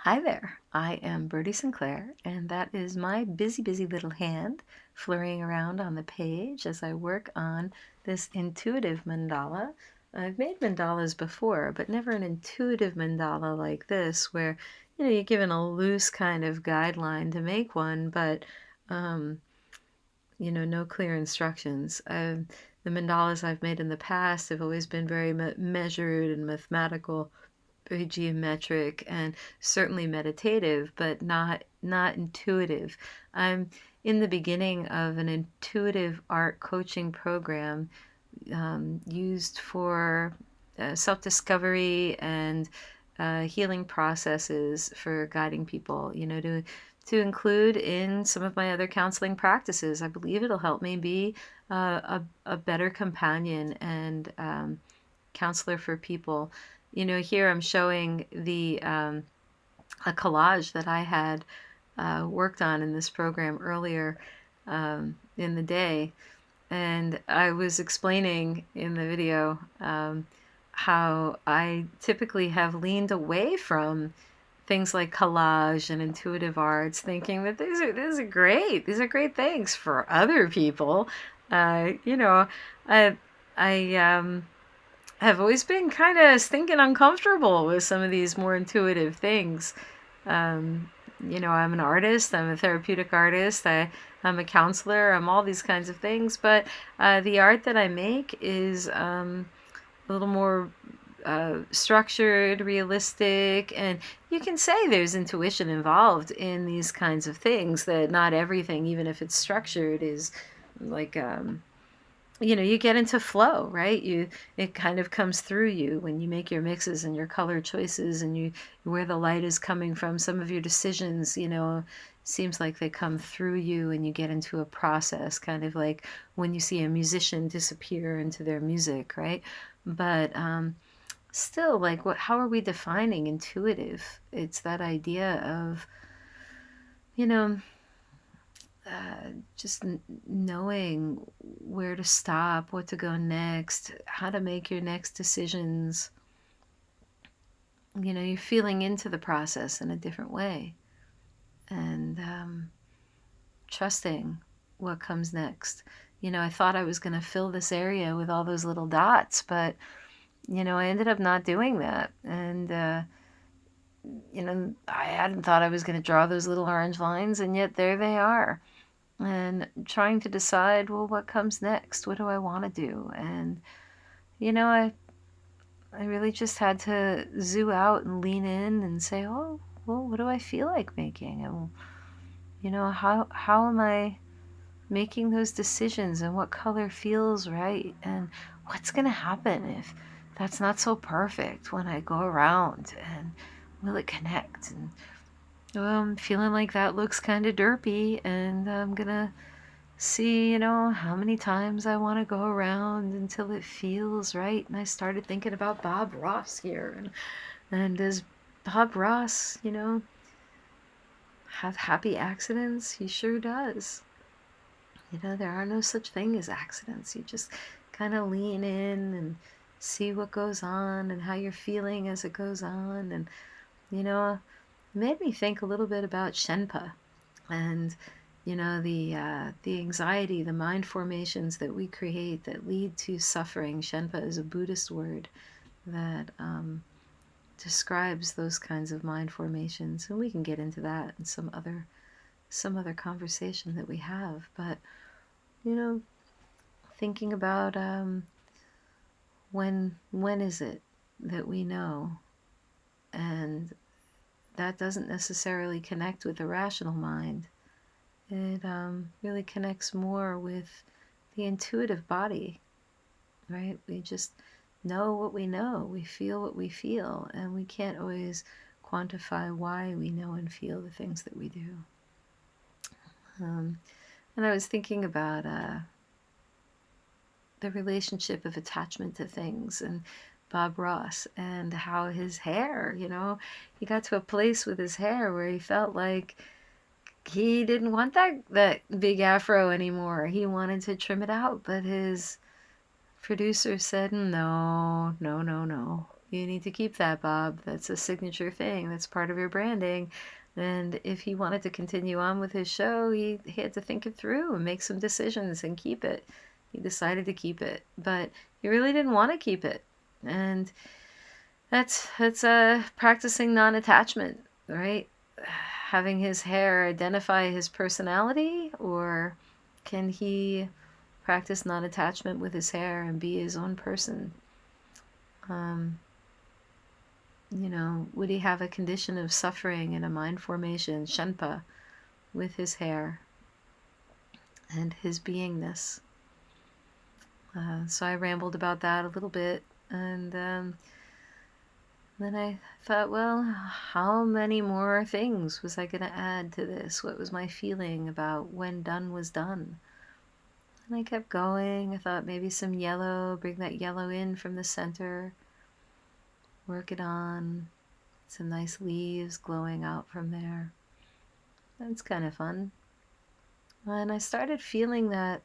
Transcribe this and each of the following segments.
Hi there, I am Birdi Sinclair, and that is my busy, busy little hand flurrying around on the page as I work on this intuitive mandala. I've made mandalas before, but never an intuitive mandala like this, where you're given a loose kind of guideline to make one, but no clear instructions. The mandalas I've made in the past have always been very measured and mathematical, very geometric, and certainly meditative, but not intuitive. I'm in the beginning of an intuitive art coaching program used for self-discovery and healing processes for guiding people, to include in some of my other counseling practices. I believe it'll help me be a better companion and counselor for people. Here I'm showing a collage that I had worked on in this program earlier in the day. And I was explaining in the video how I typically have leaned away from things like collage and intuitive arts, thinking that these are great. These are great things for other people. I have always been kind of stinking uncomfortable with some of these more intuitive things. I'm an artist, I'm a therapeutic artist, I'm a counselor, I'm all these kinds of things, but the art that I make is a little more structured, realistic, and you can say there's intuition involved in these kinds of things, that not everything, even if it's structured, is like you get into flow, right? It kind of comes through you when you make your mixes and your color choices, and where the light is coming from. Some of your decisions, seems like they come through you, and you get into a process, kind of like when you see a musician disappear into their music, right? But still, like, how are we defining intuitive? It's that idea of, you know, just knowing where to stop, what to go next, how to make your next decisions. You're feeling into the process in a different way, and trusting what comes next. I thought I was going to fill this area with all those little dots, but I ended up not doing that. And I hadn't thought I was going to draw those little orange lines, and yet there they are. And trying to decide, well, what comes next? What do I want to do? And I really just had to zoo out and lean in and say, oh, well, what do I feel like making? And how am I making those decisions, and what color feels right, and what's going to happen if that's not so perfect when I go around, and will it connect? And I'm feeling like that looks kind of derpy, and I'm gonna see, how many times I want to go around until it feels right. And I started thinking about Bob Ross here, and does Bob Ross, have happy accidents? He sure does. There are no such thing as accidents. You just kind of lean in and see what goes on and how you're feeling as it goes on. And it made me think a little bit about shenpa, and the anxiety, the mind formations that we create that lead to suffering. Shenpa is a Buddhist word that describes those kinds of mind formations, and we can get into that in some other conversation that we have. But thinking about when is it that we know, and that doesn't necessarily connect with the rational mind. It really connects more with the intuitive body, right? We just know what we know, we feel what we feel, and we can't always quantify why we know and feel the things that we do. And I was thinking about the relationship of attachment to things, and Bob Ross, and how his hair, he got to a place with his hair where he felt like he didn't want that big afro anymore. He wanted to trim it out, but his producer said, no, no, no, no. You need to keep that, Bob. That's a signature thing. That's part of your branding. And if he wanted to continue on with his show, he had to think it through and make some decisions and keep it. He decided to keep it, but he really didn't want to keep it. And that's practicing non-attachment, right? Having his hair identify his personality, or can he practice non-attachment with his hair and be his own person? Um, would he have a condition of suffering and a mind formation, shenpa, with his hair and his beingness? So I rambled about that a little bit, and then I thought, well, how many more things was I going to add to this? What was my feeling about when done was done? And I kept going. I thought maybe some yellow, bring that yellow in from the center, work it on. Some nice leaves glowing out from there. That's kind of fun. And I started feeling that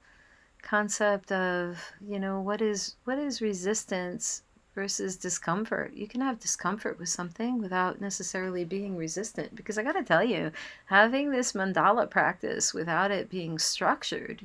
concept of, what is resistance versus discomfort. You can have discomfort with something without necessarily being resistant, because I got to tell you, having this mandala practice without it being structured,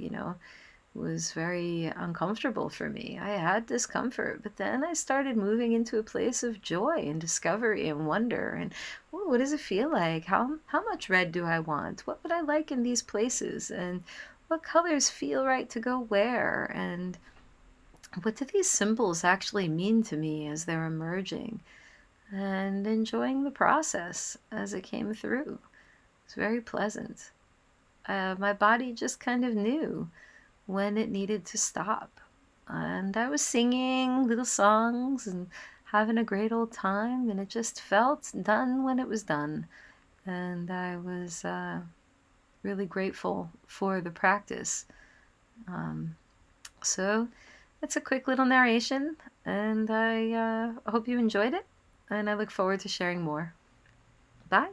was very uncomfortable for me. I had discomfort, but then I started moving into a place of joy and discovery and wonder. And ooh, what does it feel like? How much red do I want? What would I like in these places? And what colors feel right to go where? And what do these symbols actually mean to me as they're emerging? And enjoying the process as it came through. It's very pleasant. My body just kind of knew when it needed to stop. And I was singing little songs and having a great old time, and it just felt done when it was done. And I was really grateful for the practice. So it's a quick little narration, and I hope you enjoyed it, and I look forward to sharing more. Bye.